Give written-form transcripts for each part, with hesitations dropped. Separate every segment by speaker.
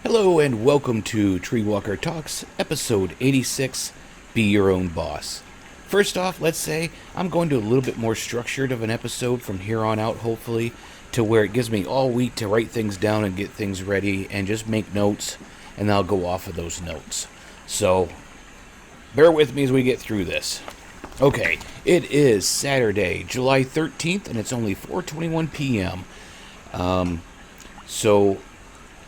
Speaker 1: Hello and welcome to TreeWalker Talks, episode 86, Be Your Own Boss. First off, let's say I'm going to a little bit more structured of an episode from here on out, hopefully, to where it gives me all week to write things down and get things ready and just make notes, and I'll go off of those notes. So, bear with me as we get through this. Okay, it is Saturday, July 13th, and it's only 4:21 p.m. So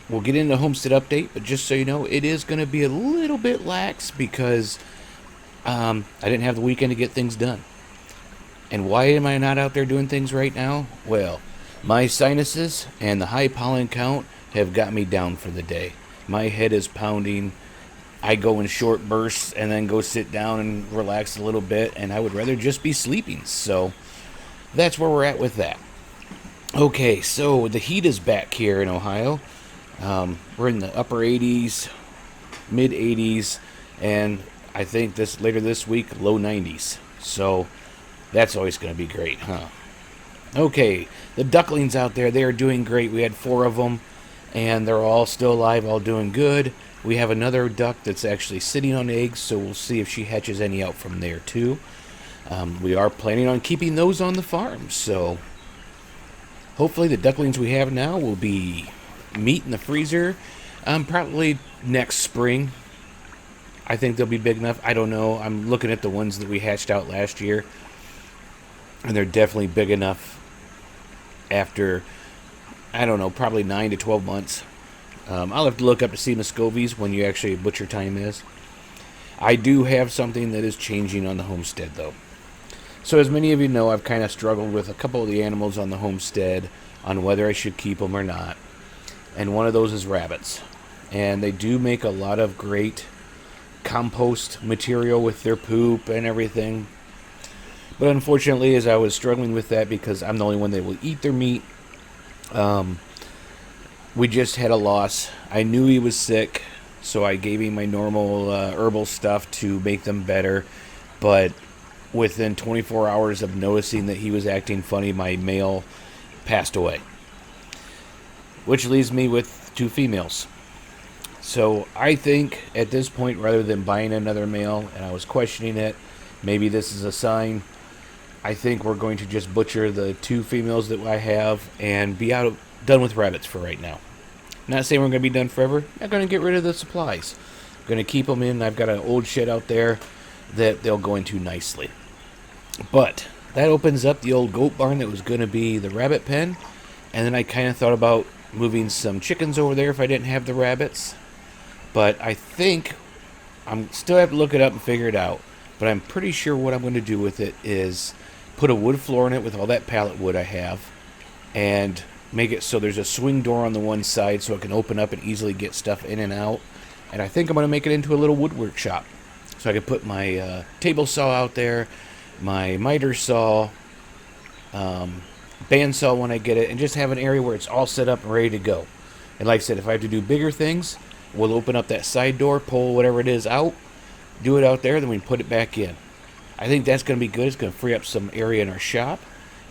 Speaker 1: we'll get into Homestead Update, but just so you know, it is going to be a little bit lax because I didn't have the weekend to get things done. And why am I not out there doing things right now? Well, my sinuses and the high pollen count have got me down for the day. My head is pounding. I go in short bursts and then go sit down and relax a little bit, and I would rather just be sleeping. So that's where we're at with that. Okay, so the heat is back here in Ohio. We're in the upper 80s, mid 80s, and I think later this week, low 90s. So that's always going to be great, huh? Okay, the ducklings out there, they are doing great. We had 4 of them, and they're all still alive, all doing good. We have another duck that's actually sitting on eggs, so we'll see if she hatches any out from there too. We are planning on keeping those on the farm, so hopefully the ducklings we have now will be meat in the freezer probably next spring. I think they'll be big enough. I don't know. I'm looking at the ones that we hatched out last year, and they're definitely big enough after, I don't know, probably 9 to 12 months. I'll have to look up to see Muscovies when you actually butcher time is. I do have something that is changing on the homestead, though. So as many of you know, I've kind of struggled with a couple of the animals on the homestead on whether I should keep them or not. And one of those is rabbits. And they do make a lot of great compost material with their poop and everything. But unfortunately, as I was struggling with that because I'm the only one that will eat their meat, we just had a loss. I knew he was sick, so I gave him my normal herbal stuff to make them better. But within 24 hours of noticing that he was acting funny, my male passed away. Which leaves me with 2 females. So I think at this point, rather than buying another male, and I was questioning it, maybe this is a sign, I think we're going to just butcher the 2 females that I have and be done with rabbits for right now. Not saying we're going to be done forever. I'm going to get rid of the supplies. I'm going to keep them in. I've got an old shed out there that they'll go into nicely. But that opens up the old goat barn that was going to be the rabbit pen. And then I kind of thought about moving some chickens over there if I didn't have the rabbits. But I think I'm still have to look it up and figure it out. But I'm pretty sure what I'm going to do with it is put a wood floor in it with all that pallet wood I have, and make it so there's a swing door on the one side so it can open up and easily get stuff in and out. And I think I'm going to make it into a little woodwork shop. So I can put my table saw out there, my miter saw, bandsaw when I get it, and just have an area where it's all set up and ready to go. And like I said, if I have to do bigger things, we'll open up that side door, pull whatever it is out, do it out there, then we can put it back in. I think that's going to be good. It's going to free up some area in our shop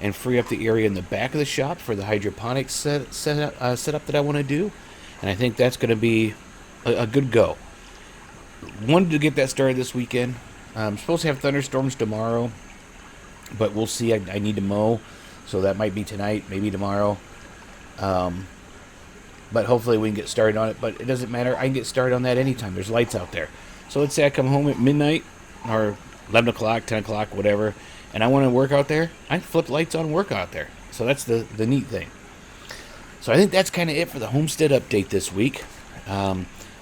Speaker 1: and free up the area in the back of the shop for the hydroponics setup that I want to do. And I think that's going to be a good go. Wanted to get that started this weekend. I'm supposed to have thunderstorms tomorrow, but we'll see. I need to mow, so that might be tonight, maybe tomorrow. But hopefully we can get started on it. But it doesn't matter. I can get started on that anytime. There's lights out there. So let's say I come home at midnight or 11 o'clock, 10 o'clock, whatever, and I want to work out there. I can flip lights on and work out there. So that's the neat thing. So I think that's kind of it for the homestead update this week.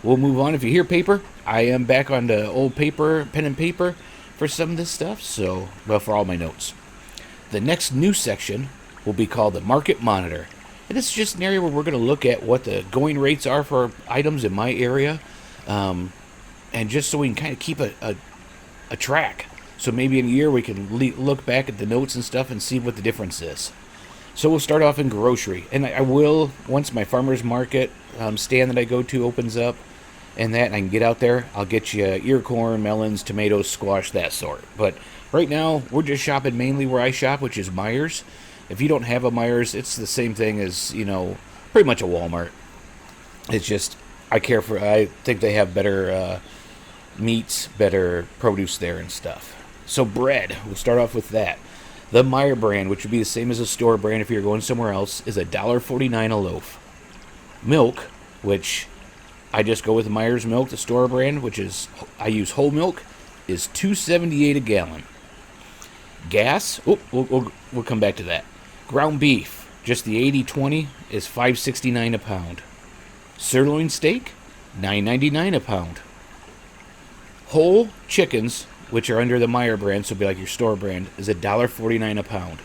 Speaker 1: We'll move on. If you hear paper, I am back on the old paper, pen and paper for some of this stuff. So, well, for all my notes. The next new section will be called the Market Monitor. And this is just an area where we're going to look at what the going rates are for items in my area. And just so we can kind of keep a track. So maybe in a year we can look back at the notes and stuff and see what the difference is. So we'll start off in grocery. And I will, once my farmer's market stand that I go to opens up, and I can get out there, I'll get you ear corn, melons, tomatoes, squash, that sort. But right now, we're just shopping mainly where I shop, which is Meijer's. If you don't have a Meijer's, it's the same thing as, pretty much a Walmart. It's just I think they have better meats, better produce there and stuff. So bread, we'll start off with that. The Meyer brand, which would be the same as a store brand if you're going somewhere else, is $1.49 a loaf. Milk, which I just go with Meyer's milk, the store brand, which is I use whole milk, is $2.78 a gallon. Gas, we'll come back to that. Ground beef, just the 80/20, is $5.69 a pound. Sirloin steak, $9.99 a pound. Whole chickens, which are under the Meyer brand, so it'll be like your store brand, is $1.49 a pound.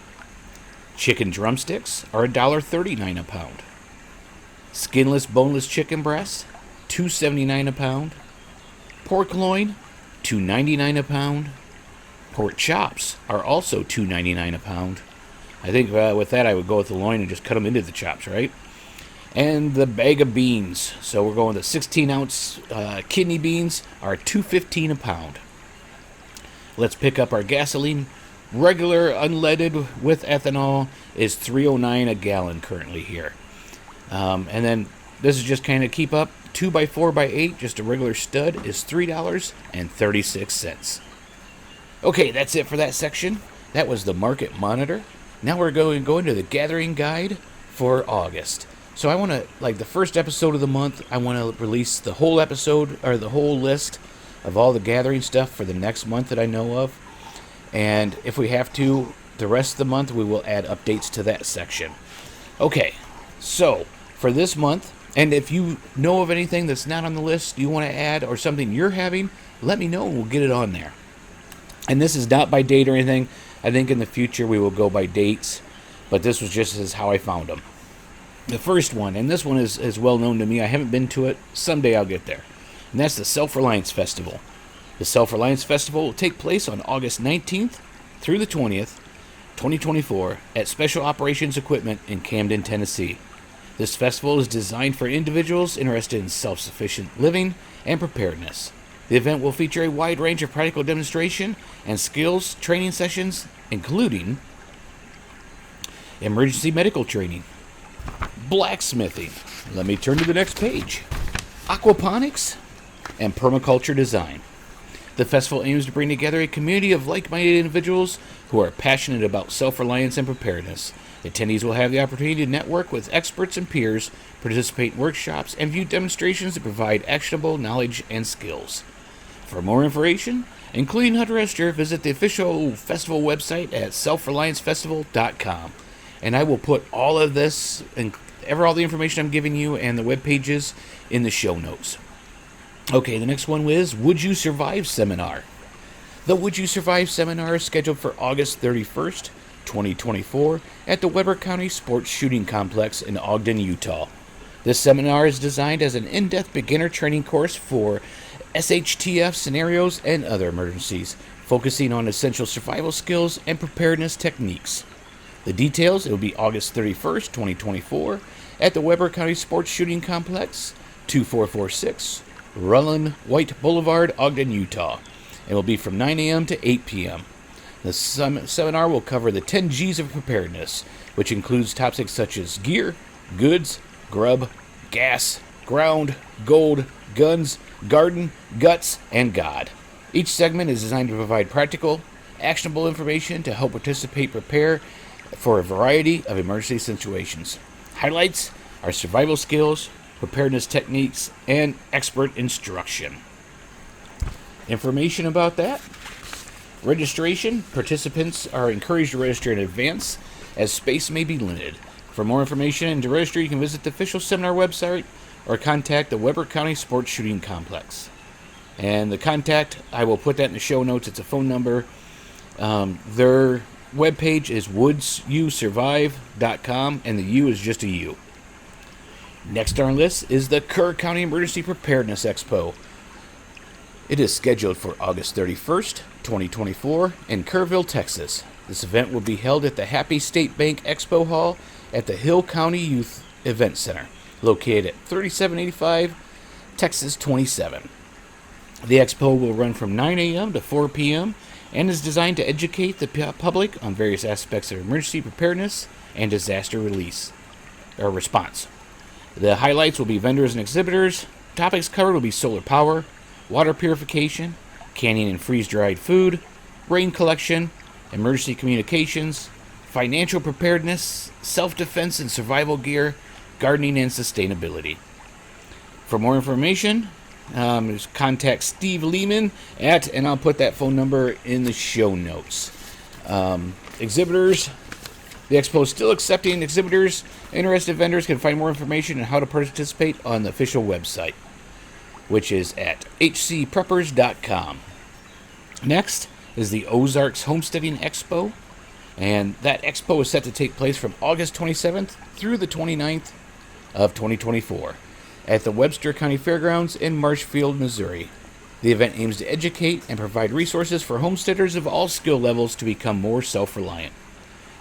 Speaker 1: Chicken drumsticks are $1.39 a pound. Skinless, boneless chicken breast, $2.79 a pound. Pork loin, $2.99 a pound. Pork chops are also $2.99 a pound. I think with that I would go with the loin and just cut them into the chops, right? And the bag of beans. So we're going to 16-ounce kidney beans are $2.15 a pound. Let's pick up our gasoline. Regular unleaded with ethanol is $3.09 a gallon currently here. And then this is just kind of keep up. 2x4x8, just a regular stud, is $3.36. Okay, that's it for that section. That was the market monitor. Now we're going to go into the gathering guide for August. So I want to, like the first episode of the month, I want to release the whole episode, or the whole list of all the gathering stuff for the next month that I know of. And if we have to, the rest of the month, we will add updates to that section. Okay, so for this month, and if you know of anything that's not on the list you want to add, or something you're having, let me know and we'll get it on there. And this is not by date or anything. I think in the future we will go by dates, but this was just as how I found them. The first one, and this one is well known to me. I haven't been to it. Someday I'll get there. And that's the Self-Reliance Festival. The Self-Reliance Festival will take place on August 19th through the 20th, 2024, at Special Operations Equipment in Camden, Tennessee. This festival is designed for individuals interested in self-sufficient living and preparedness. The event will feature a wide range of practical demonstration and skills training sessions, including emergency medical training, blacksmithing, let me turn to the next page, aquaponics, and permaculture design. The festival aims to bring together a community of like-minded individuals who are passionate about self-reliance and preparedness. Attendees will have the opportunity to network with experts and peers, participate in workshops, and view demonstrations that provide actionable knowledge and skills. For more information, including how to register, visit the official festival website at selfreliancefestival.com. And I will put all of this, and all the information I'm giving you and the web pages in the show notes. Okay, the next one is Would You Survive Seminar. The Would You Survive Seminar is scheduled for August 31st, 2024 at the Weber County Sports Shooting Complex in Ogden, Utah. This seminar is designed as an in-depth beginner training course for SHTF scenarios and other emergencies, focusing on essential survival skills and preparedness techniques. The details, it will be August 31st, 2024 at the Weber County Sports Shooting Complex, 2446 Rutland White Boulevard, Ogden, Utah. It will be from 9 a.m. to 8 p.m. The seminar will cover the 10 G's of preparedness, which includes topics such as gear, goods, grub, gas, ground, gold, guns, garden, guts, and God. Each segment is designed to provide practical, actionable information to help participants prepare for a variety of emergency situations. Highlights are survival skills, preparedness techniques, and expert instruction. Information about that. Registration. Participants are encouraged to register in advance, as space may be limited. For more information and to register, you can visit the official seminar website or contact the Weber County Sports Shooting Complex. And the contact, I will put that in the show notes. It's a phone number. Their webpage is woodsyousurvive.com, and the U is just a U. Next on our list is the Kerr County Emergency Preparedness Expo. It is scheduled for August 31st, 2024 in Kerrville, Texas. This event will be held at the Happy State Bank Expo Hall at the Hill County Youth Event Center, located at 3785 Texas 27. The expo will run from 9 a.m. to 4 p.m. and is designed to educate the public on various aspects of emergency preparedness and disaster response. The highlights will be vendors and exhibitors, Topics covered will be solar power, water purification, canning and freeze-dried food, rain collection, emergency communications, financial preparedness, self-defense and survival gear, gardening and sustainability. For more information, just contact Steve Lehman and I'll put that phone number in the show notes. Exhibitors, the expo is still accepting exhibitors. Interested vendors can find more information on how to participate on the official website, which is at hcpreppers.com. Next is the Ozarks Homesteading Expo, and that expo is set to take place from August 27th through the 29th of 2024 at the Webster County Fairgrounds in Marshfield, Missouri. The event aims to educate and provide resources for homesteaders of all skill levels to become more self-reliant.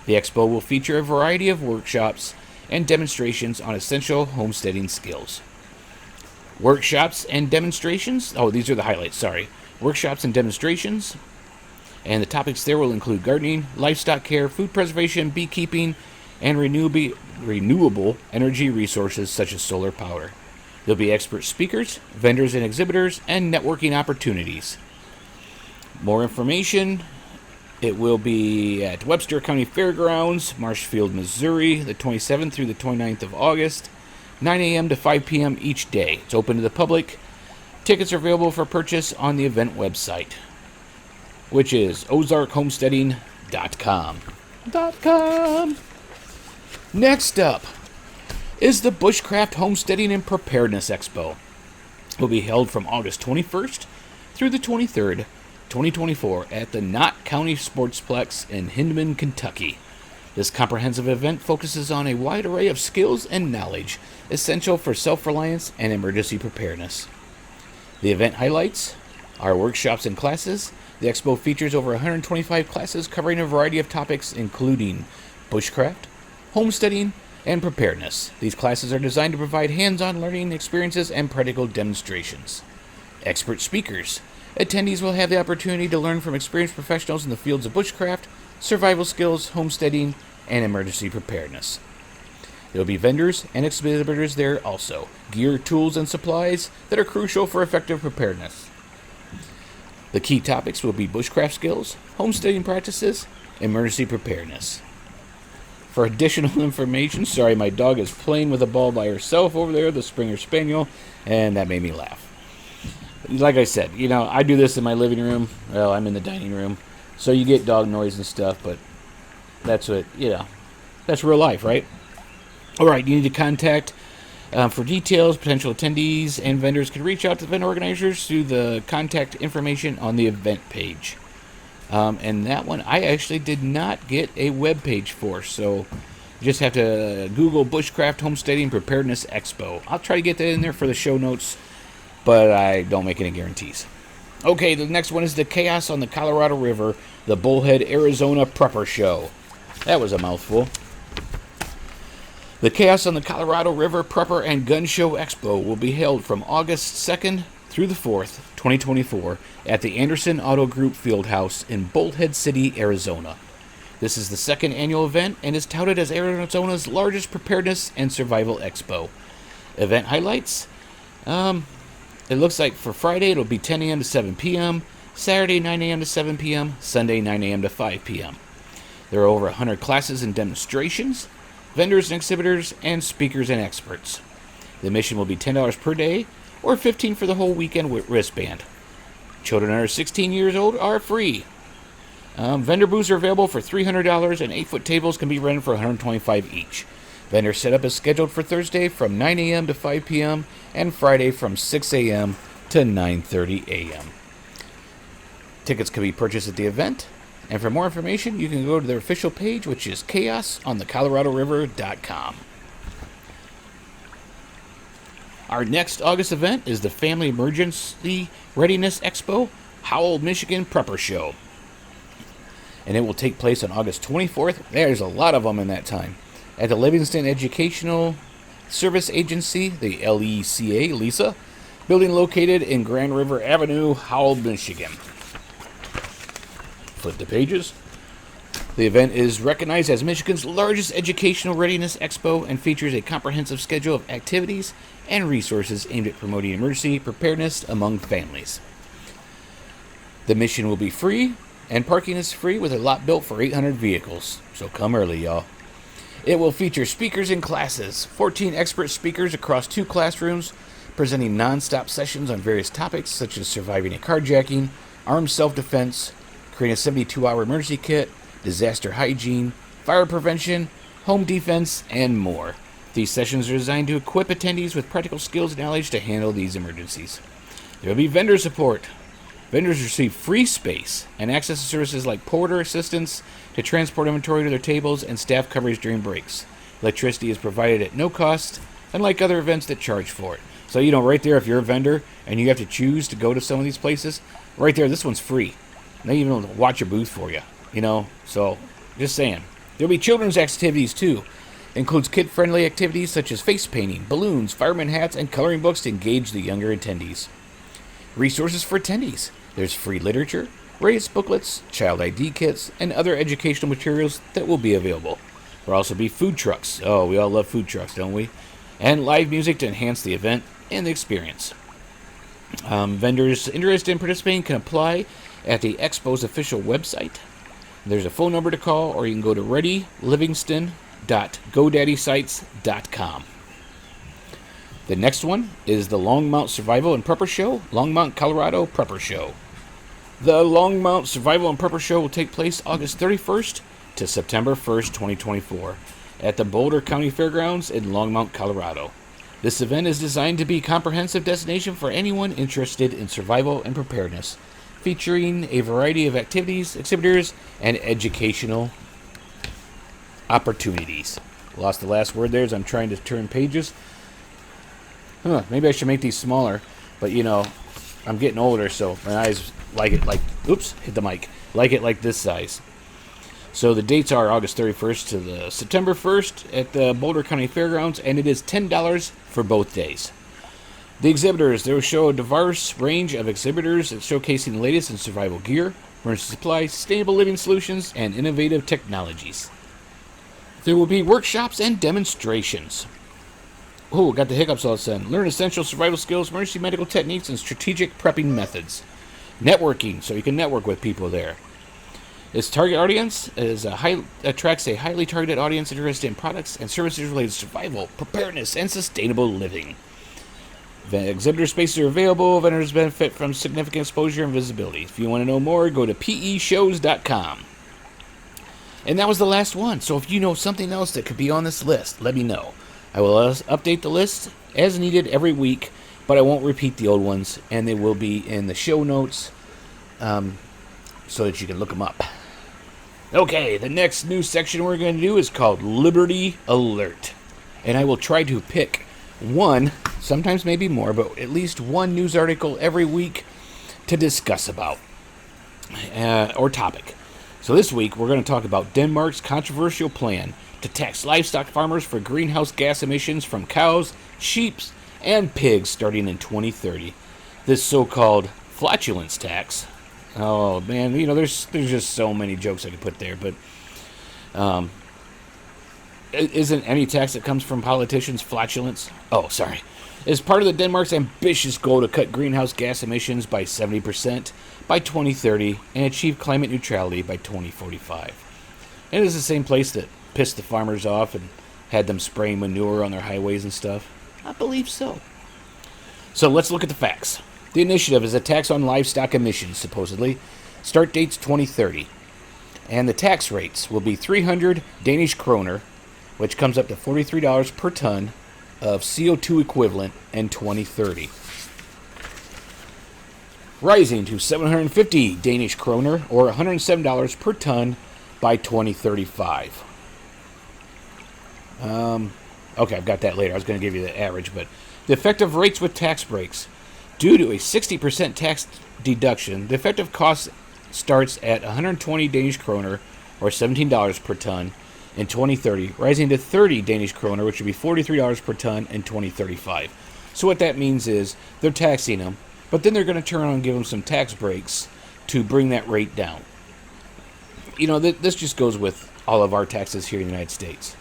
Speaker 1: The expo will feature a variety of workshops and demonstrations on essential homesteading skills. Workshops and demonstrations, these are the highlights, sorry. Workshops and demonstrations, and the topics there will include gardening, livestock care, food preservation, beekeeping, and renewable energy resources such as solar power. There'll be expert speakers, vendors and exhibitors, and networking opportunities. More information, it will be at Webster County Fairgrounds, Marshfield, Missouri, the 27th through the 29th of August, 9 a.m. to 5 p.m. each day. It's open to the public. Tickets are available for purchase on the event website, which is ozarkhomesteading.com. Next up is the Bushcraft Homesteading and Preparedness Expo. It will be held from August 21st through the 23rd, 2024 at the Knott County Sportsplex in Hindman, Kentucky. This comprehensive event focuses on a wide array of skills and knowledge essential for self-reliance and emergency preparedness. The event highlights are workshops and classes. The expo features over 125 classes covering a variety of topics including bushcraft, homesteading, and preparedness. These classes are designed to provide hands-on learning experiences and practical demonstrations. Expert speakers. Attendees will have the opportunity to learn from experienced professionals in the fields of bushcraft, survival skills, homesteading, and emergency preparedness. There will be vendors and exhibitors there also. Gear, tools, and supplies that are crucial for effective preparedness. The key topics will be bushcraft skills, homesteading practices, emergency preparedness. For additional information, sorry, my dog is playing with a ball by herself over there, the Springer Spaniel, and that made me laugh. Like I said, I do this in my living room. Well, I'm in the dining room, so you get dog noise and stuff, but that's that's real life, right? All right, you need to contact for details. Potential attendees and vendors can reach out to the event organizers through the contact information on the event page. And that one I actually did not get a web page for, so you just have to Google Bushcraft Homesteading Preparedness Expo. I'll try to get that in there for the show notes, but I don't make any guarantees. Okay, the next one is the Chaos on the Colorado River, the Bullhead, Arizona Prepper Show. That was a mouthful. The Chaos on the Colorado River Prepper and Gun Show Expo will be held from August 2nd through the 4th, 2024, at the Anderson Auto Group Fieldhouse in Bullhead City, Arizona. This is the second annual event and is touted as Arizona's largest preparedness and survival expo. Event highlights? It looks like for Friday it'll be 10 a.m. to 7 p.m., Saturday 9 a.m. to 7 p.m., Sunday 9 a.m. to 5 p.m. There are over 100 classes and demonstrations, vendors and exhibitors, and speakers and experts. The admission will be $10 per day, or $15 for the whole weekend with wristband. Children under 16 years old are free. Vendor booths are available for $300, and 8-foot tables can be rented for $125 each. Vendor setup is scheduled for Thursday from 9 a.m. to 5 p.m. and Friday from 6 a.m. to 9:30 a.m. Tickets can be purchased at the event, and for more information, you can go to their official page, which is chaosontheColoradoRiver.com. Our next August event is the Family Emergency Readiness Expo, Howell, Michigan Prepper Show. And it will take place on August 24th. There's a lot of them in that time. At the Livingston Educational Service Agency, the LECA, LISA, building located in Grand River Avenue, Howell, Michigan. Flip the pages. The event is recognized as Michigan's largest educational readiness expo and features a comprehensive schedule of activities and resources aimed at promoting emergency preparedness among families. The mission will be free, and parking is free with a lot built for 800 vehicles, so come early, y'all. It will feature speakers and classes, 14 expert speakers across 2 classrooms, presenting non-stop sessions on various topics such as surviving a carjacking, armed self-defense, creating a 72-hour emergency kit, disaster hygiene, fire prevention, home defense, and more. These sessions are designed to equip attendees with practical skills and knowledge to handle these emergencies. There will be vendor support. Vendors receive free space and access to services like porter assistance to transport inventory to their tables and staff coverage during breaks. Electricity is provided at no cost, unlike other events that charge for it. So, right there, if you're a vendor and you have to choose to go to some of these places, right there, this one's free. They even watch your booth for you, So, just saying. There'll be children's activities, too. Includes kid-friendly activities such as face painting, balloons, fireman hats, and coloring books to engage the younger attendees. Resources for attendees. There's free literature, raised booklets, child ID kits, and other educational materials that will be available. There will also be food trucks. Oh, we all love food trucks, don't we? And live music to enhance the event and the experience. Vendors interested in participating can apply at the Expo's official website. There's a phone number to call, or you can go to readylivingston.godaddysites.com. The next one is the Longmont Survival and Prepper Show, Longmont, Colorado Prepper Show. The Longmont Survival and Prepper Show will take place August 31st to September 1st, 2024, at the Boulder County Fairgrounds in Longmont, Colorado. This event is designed to be a comprehensive destination for anyone interested in survival and preparedness, featuring a variety of activities, exhibitors, and educational opportunities. Lost the last word there as I'm trying to turn pages. Maybe I should make these smaller, but I'm getting older, so my eyes like it hit the mic, like it like this size. So the dates are August 31st to the September 1st at the Boulder County Fairgrounds, and it is $10 for both days. The exhibitors, they will show a diverse range of exhibitors showcasing the latest in survival gear, emergency supplies, sustainable living solutions, and innovative technologies. There will be workshops and demonstrations. Oh, got the hiccups all of a sudden. Learn essential survival skills, emergency medical techniques, and strategic prepping methods. Networking, so you can network with people there. Its target audience attracts a highly targeted audience interested in products and services related to survival, preparedness, and sustainable living. The exhibitor spaces are available. Vendors benefit from significant exposure and visibility. If you want to know more, go to peshows.com. And that was the last one. So if you know something else that could be on this list, let me know. I will update the list as needed every week, but I won't repeat the old ones, and they will be in the show notes so that you can look them up. Okay, the next news section we're going to do is called Liberty Alert. And I will try to pick one, sometimes maybe more, but at least one news article every week to discuss about, or topic. So this week we're going to talk about Denmark's controversial plan to tax livestock farmers for greenhouse gas emissions from cows, sheep, and pigs starting in 2030. This so-called flatulence tax. Oh man, there's just so many jokes I could put there, but isn't any tax that comes from politicians flatulence? Oh, sorry. As part of the Denmark's ambitious goal to cut greenhouse gas emissions by 70% by 2030 and achieve climate neutrality by 2045. And it is the same place that pissed the farmers off and had them spraying manure on their highways and stuff? I believe so. So let's look at the facts. The initiative is a tax on livestock emissions, supposedly. Start date's 2030. And the tax rates will be 300 Danish kroner, which comes up to $43 per ton of CO2 equivalent in 2030. Rising to 750 Danish kroner, or $107 per ton by 2035. Okay, I've got that later. I was going to give you the average, but the effective rates with tax breaks. Due to a 60% tax deduction, the effective cost starts at 120 Danish kroner, or $17 per ton, in 2030, rising to 30 Danish kroner, which would be $43 per ton in 2035. So what that means is they're taxing them, but then they're going to turn around and give them some tax breaks to bring that rate down. this just goes with all of our taxes here in the United States.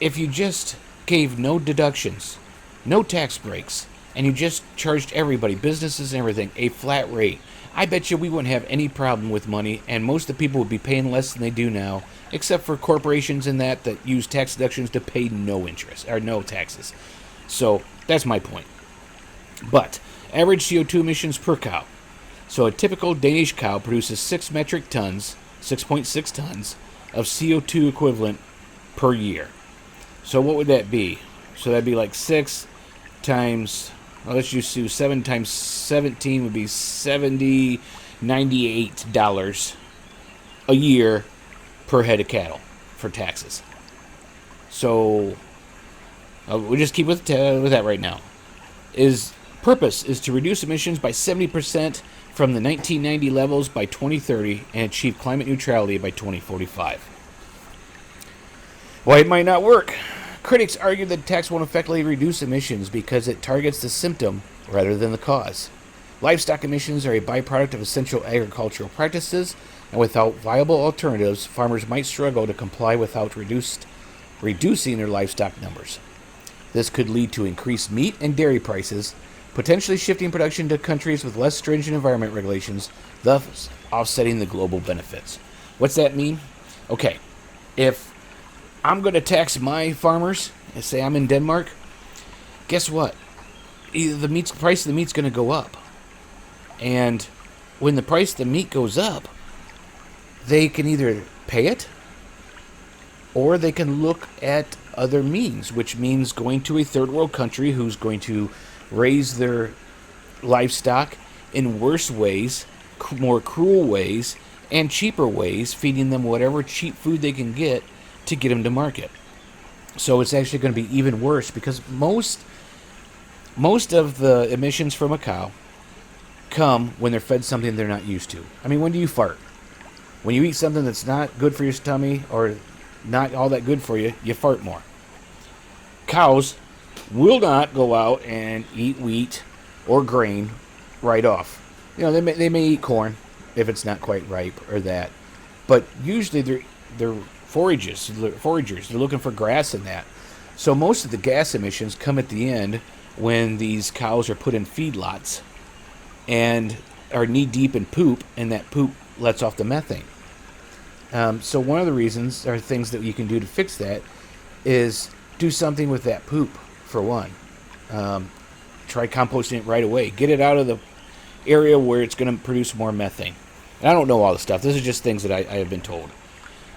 Speaker 1: If you just gave no deductions, no tax breaks, and you just charged everybody, businesses and everything, a flat rate, I bet you we wouldn't have any problem with money, and most of the people would be paying less than they do now, except for corporations and that use tax deductions to pay no interest, or no taxes. So, that's my point. But, average CO2 emissions per cow. So, a typical Danish cow produces 6 metric tons, 6.6 tons, of CO2 equivalent per year. So, what would that be? So, that'd be like 6 times... Well, let's just do 7 times 17 would be $98 a year per head of cattle for taxes. So, we'll just keep with that right now. Purpose is to reduce emissions by 70% from the 1990 levels by 2030 and achieve climate neutrality by 2045. Why it might not work? Critics argue that tax won't effectively reduce emissions because it targets the symptom rather than the cause. Livestock emissions are a byproduct of essential agricultural practices, and without viable alternatives, farmers might struggle to comply without reducing their livestock numbers. This could lead to increased meat and dairy prices, potentially shifting production to countries with less stringent environment regulations, thus offsetting the global benefits. What's that mean? Okay, if I'm going to tax my farmers, and say I'm in Denmark, guess what? Either the price of the meat's going to go up. And when the price of the meat goes up, they can either pay it, or they can look at other means, which means going to a third world country who's going to raise their livestock in worse ways, more cruel ways, and cheaper ways, feeding them whatever cheap food they can get to get them to market. So it's actually going to be even worse because most of the emissions from a cow come when they're fed something they're not used to. I mean, when do you fart? When you eat something that's not good for your tummy or not all that good for you, you fart more. Cows will not go out and eat wheat or grain right off. They may eat corn if it's not quite ripe or that, but usually they're foragers. They're looking for grass in that. So most of the gas emissions come at the end when these cows are put in feedlots and are knee deep in poop, and that poop lets off the methane. So one of the reasons, or things that you can do to fix that, is do something with that poop, for one. Try composting it right away. Get it out of the area where it's going to produce more methane. And I don't know all the stuff. This is just things that I have been told.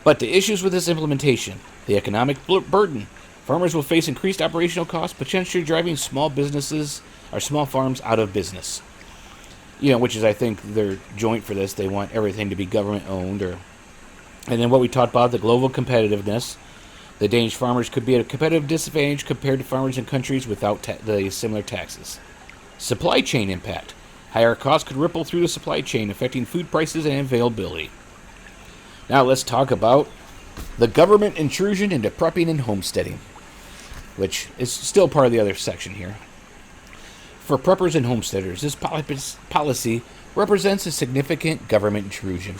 Speaker 1: But the issues with this implementation, the economic burden, farmers will face increased operational costs, potentially driving small businesses or small farms out of business. Which is, I think, their joint for this. They want everything to be government owned. And then what we talked about, the global competitiveness. The Danish farmers could be at a competitive disadvantage compared to farmers in countries without the similar taxes. Supply chain impact. Higher costs could ripple through the supply chain, affecting food prices and availability. Now let's talk about the government intrusion into prepping and homesteading, which is still part of the other section here. For preppers and homesteaders, this policy represents a significant government intrusion.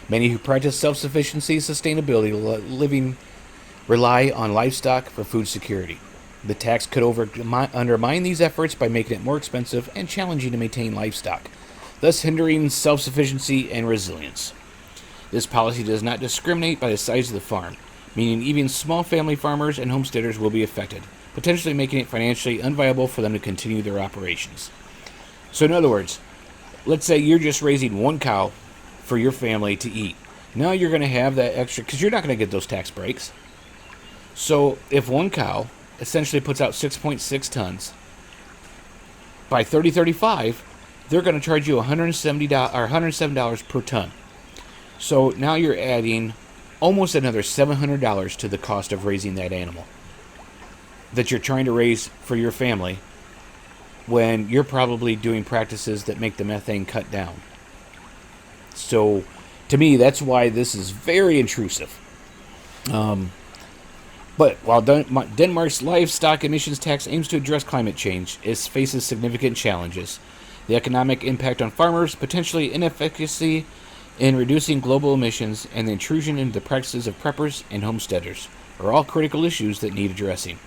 Speaker 1: Many who practice self-sufficiency and sustainability living rely on livestock for food security. The tax could undermine these efforts by making it more expensive and challenging to maintain livestock, thus hindering self-sufficiency and resilience. This policy does not discriminate by the size of the farm, meaning even small family farmers and homesteaders will be affected, potentially making it financially unviable for them to continue their operations. So in other words, let's say you're just raising one cow for your family to eat. Now you're going to have that extra, because you're not going to get those tax breaks. So if one cow essentially puts out 6.6 tons, by 3035, they're going to charge you $107 per ton. So now you're adding almost another $700 to the cost of raising that animal that you're trying to raise for your family when you're probably doing practices that make the methane cut down. So to me, that's why this is very intrusive. But while Denmark's livestock emissions tax aims to address climate change, it faces significant challenges. The economic impact on farmers, potentially inefficacy in reducing global emissions and the intrusion into the practices of preppers and homesteaders are all critical issues that need addressing.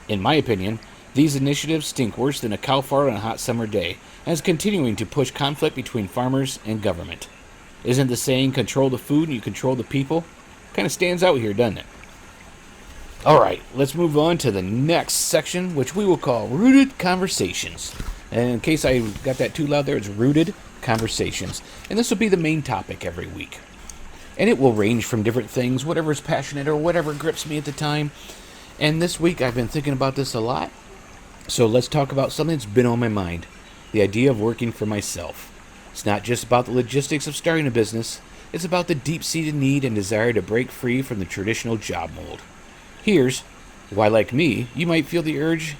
Speaker 1: In my opinion, these initiatives stink worse than a cow fart on a hot summer day, and is continuing to push conflict between farmers and government. Isn't the saying, control the food and you control the people? Kind of stands out here, doesn't it? Alright, let's move on to the next section, which we will call Rooted Conversations. And in case I got that too loud there, it's Rooted Conversations. And this will be the main topic every week. And it will range from different things, whatever is passionate or whatever grips me at the time. And this week I've been thinking about this a lot. So let's talk about something that's been on my mind. The idea of working for myself. It's not just about the logistics of starting a business. It's about the deep-seated need and desire to break free from the traditional job mold. Here's why, like me, you might feel the urge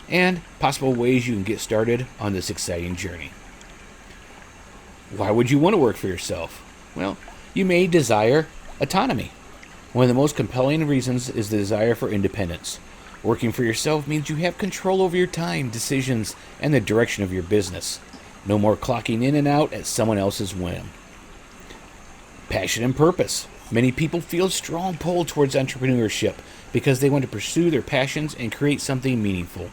Speaker 1: and possible ways you can get started on this exciting journey. Why would you want to work for yourself? Well, you may desire autonomy. One of the most compelling reasons is the desire for independence. Working for yourself means you have control over your time, decisions, and the direction of your business. No more clocking in and out at someone else's whim. Passion and purpose. Many people feel a strong pull towards entrepreneurship because they want to pursue their passions and create something meaningful.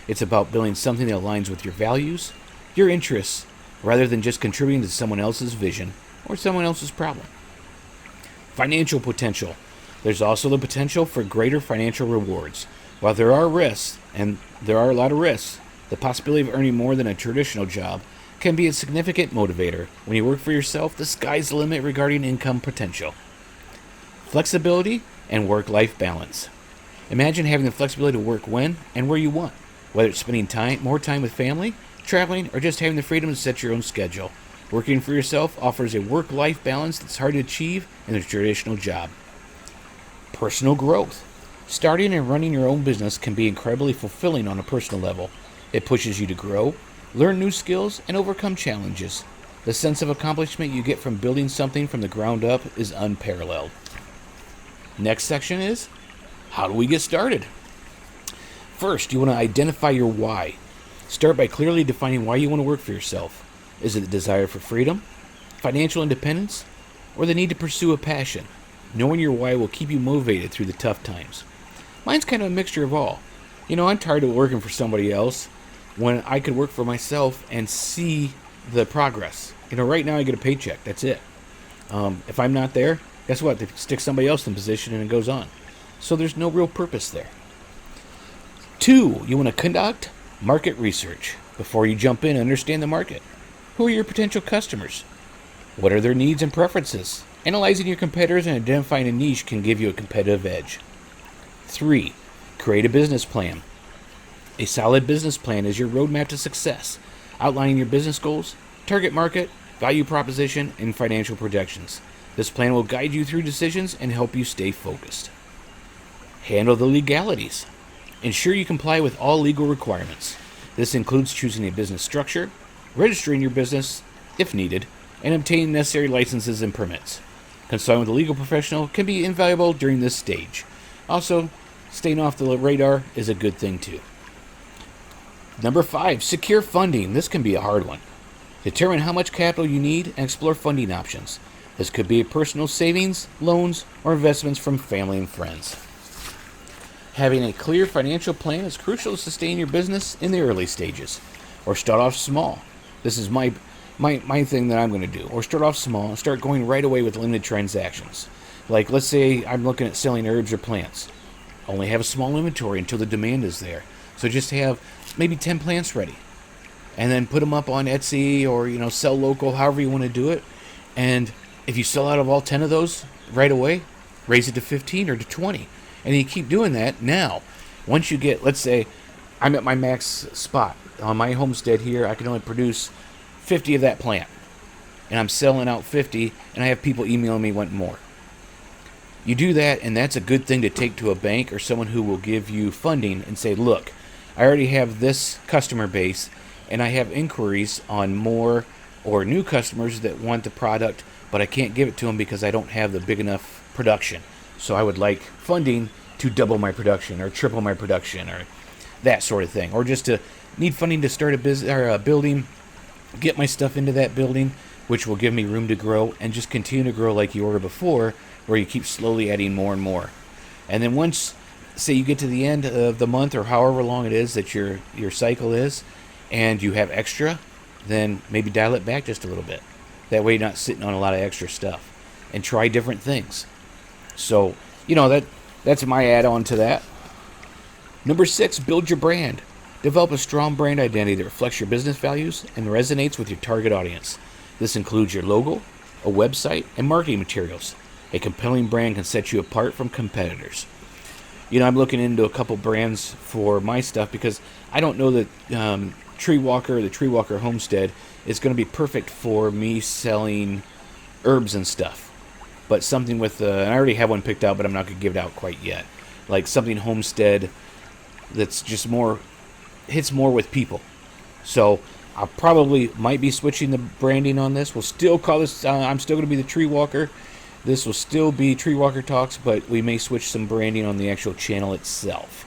Speaker 1: It's about building something that aligns with your values, your interests, rather than just contributing to someone else's vision or someone else's problem. Financial potential. There's also the potential for greater financial rewards. While there are risks, and there are a lot of risks, the possibility of earning more than a traditional job can be a significant motivator. When you work for yourself, the sky's the limit regarding income potential. Flexibility and work-life balance. Imagine having the flexibility to work when and where you want, whether it's spending more time with family, traveling, or just having the freedom to set your own schedule. Working for yourself offers a work-life balance that's hard to achieve in a traditional job. Personal growth. Starting and running your own business can be incredibly fulfilling on a personal level. It pushes you to grow, learn new skills, and overcome challenges. The sense of accomplishment you get from building something from the ground up is unparalleled. Next section is, how do we get started? First, you want to identify your why. Start by clearly defining why you want to work for yourself. Is it the desire for freedom, financial independence, or the need to pursue a passion? Knowing your why will keep you motivated through the tough times. Mine's kind of a mixture of all. I'm tired of working for somebody else when I could work for myself and see the progress. Right now I get a paycheck. That's it. If I'm not there, guess what? They stick somebody else in position and it goes on. So there's no real purpose there. 2, you want to conduct market research. Before you jump in, understand the market. Who are your potential customers? What are their needs and preferences? Analyzing your competitors and identifying a niche can give you a competitive edge. 3, create a business plan. A solid business plan is your roadmap to success, outlining your business goals, target market, value proposition, and financial projections. This plan will guide you through decisions and help you stay focused. Handle the legalities. Ensure you comply with all legal requirements. This includes choosing a business structure, registering your business if needed, and obtaining necessary licenses and permits. Consulting with a legal professional can be invaluable during this stage. Also, staying off the radar is a good thing too. Number 5, secure funding. This can be a hard one. Determine how much capital you need and explore funding options. This could be personal savings, loans, or investments from family and friends. Having a clear financial plan is crucial to sustain your business in the early stages. Or start off small. This is my thing that I'm going to do. Or start off small and start going right away with limited transactions. Like, let's say I'm looking at selling herbs or plants. Only have a small inventory until the demand is there. So just have maybe 10 plants ready. And then put them up on Etsy or, sell local, however you want to do it. And if you sell out of all 10 of those right away, raise it to 15 or to 20. And you keep doing that. Now, once you get, let's say, I'm at my max spot. On my homestead here, I can only produce 50 of that plant. And I'm selling out 50, and I have people emailing me wanting more. You do that, and that's a good thing to take to a bank or someone who will give you funding and say, look, I already have this customer base, and I have inquiries on more or new customers that want the product, but I can't give it to them because I don't have the big enough production. So I would like funding to double my production or triple my production or that sort of thing. Or just to need funding to start a business or a building, get my stuff into that building, which will give me room to grow and just continue to grow like you were before, where you keep slowly adding more and more. And then once, say you get to the end of the month or however long it is that your cycle is, and you have extra, then maybe dial it back just a little bit. That way you're not sitting on a lot of extra stuff. And try different things. So, that's my add-on to that. Number 6, build your brand. Develop a strong brand identity that reflects your business values and resonates with your target audience. This includes your logo, a website, and marketing materials. A compelling brand can set you apart from competitors. I'm looking into a couple brands for my stuff because I don't know that TreeWalker, the TreeWalker Homestead, is going to be perfect for me selling herbs and stuff. But something with, and I already have one picked out, but I'm not going to give it out quite yet. Like something Homestead that's just hits more with people. So I probably might be switching the branding on this. We'll still call this, I'm still going to be the TreeWalker. This will still be TreeWalker Talks, but we may switch some branding on the actual channel itself.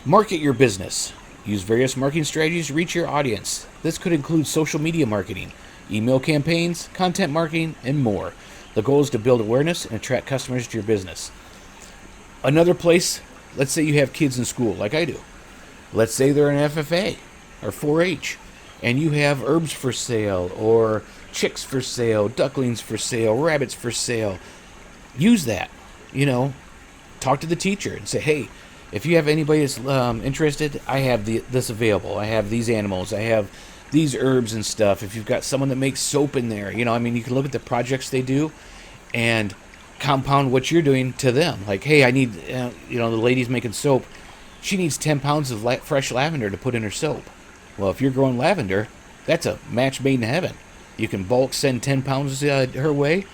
Speaker 1: Market your business. Use various marketing strategies to reach your audience. This could include social media marketing, email campaigns, content marketing, and more. The goal is to build awareness and attract customers to your business. Another place, let's say you have kids in school, like I do. Let's say they're in FFA or 4-H, and you have herbs for sale, or chicks for sale, ducklings for sale, rabbits for sale. Use that. Talk to the teacher and say, hey, if you have anybody that's interested, I have this available. I have these animals. I have these herbs and stuff. If you've got someone that makes soap in there, you can look at the projects they do and compound what you're doing to them. Like, hey, I need, the lady's making soap. She needs 10 pounds of fresh lavender to put in her soap. Well, if you're growing lavender, that's a match made in heaven. You can bulk send 10 pounds her way.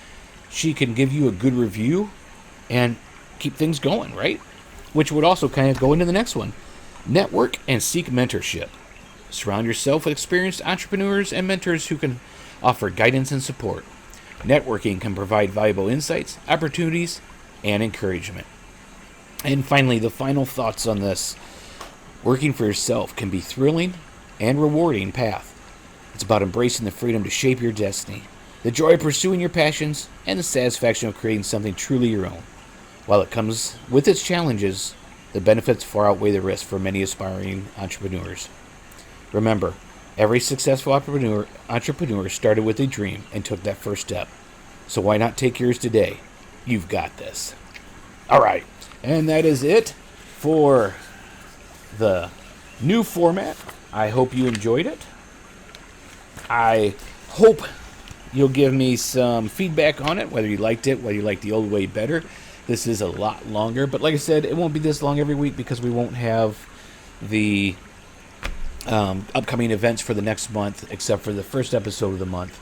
Speaker 1: She can give you a good review and keep things going, right? Which would also kind of go into the next one. Network and seek mentorship. Surround yourself with experienced entrepreneurs and mentors who can offer guidance and support. Networking can provide valuable insights, opportunities, and encouragement. And finally, the final thoughts on this. Working for yourself can be thrilling and rewarding path. It's about embracing the freedom to shape your destiny, the joy of pursuing your passions, and the satisfaction of creating something truly your own. While it comes with its challenges, the benefits far outweigh the risks for many aspiring entrepreneurs. Remember, every successful entrepreneur started with a dream and took that first step. So why not take yours today? You've got this. All right, and that is it for the new format. I hope you enjoyed it. I hope you'll give me some feedback on it, whether you liked it, whether you liked the old way better. This is a lot longer, but like I said, it won't be this long every week because we won't have the upcoming events for the next month, except for the first episode of the month.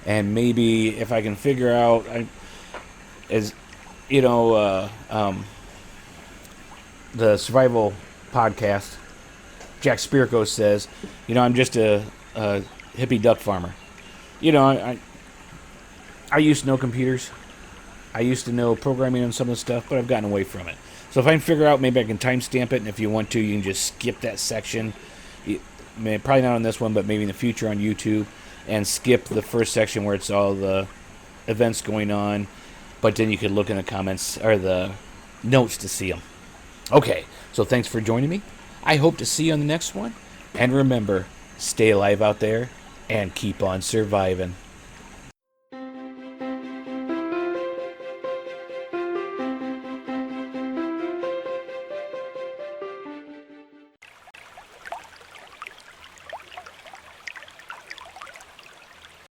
Speaker 1: And maybe if I can figure out, the survival podcast, Jack Spirko says, I'm just a hippie duck farmer. I used to know computers. I used to know programming on some of the stuff, but I've gotten away from it. So if I can figure out, maybe I can timestamp it, and if you want to, you can just skip that section. Probably not on this one, but maybe in the future on YouTube, and skip the first section where it's all the events going on. But then you could look in the comments or the notes to see them. Okay, so thanks for joining me. I hope to see you on the next one. And remember, stay alive out there and keep on surviving.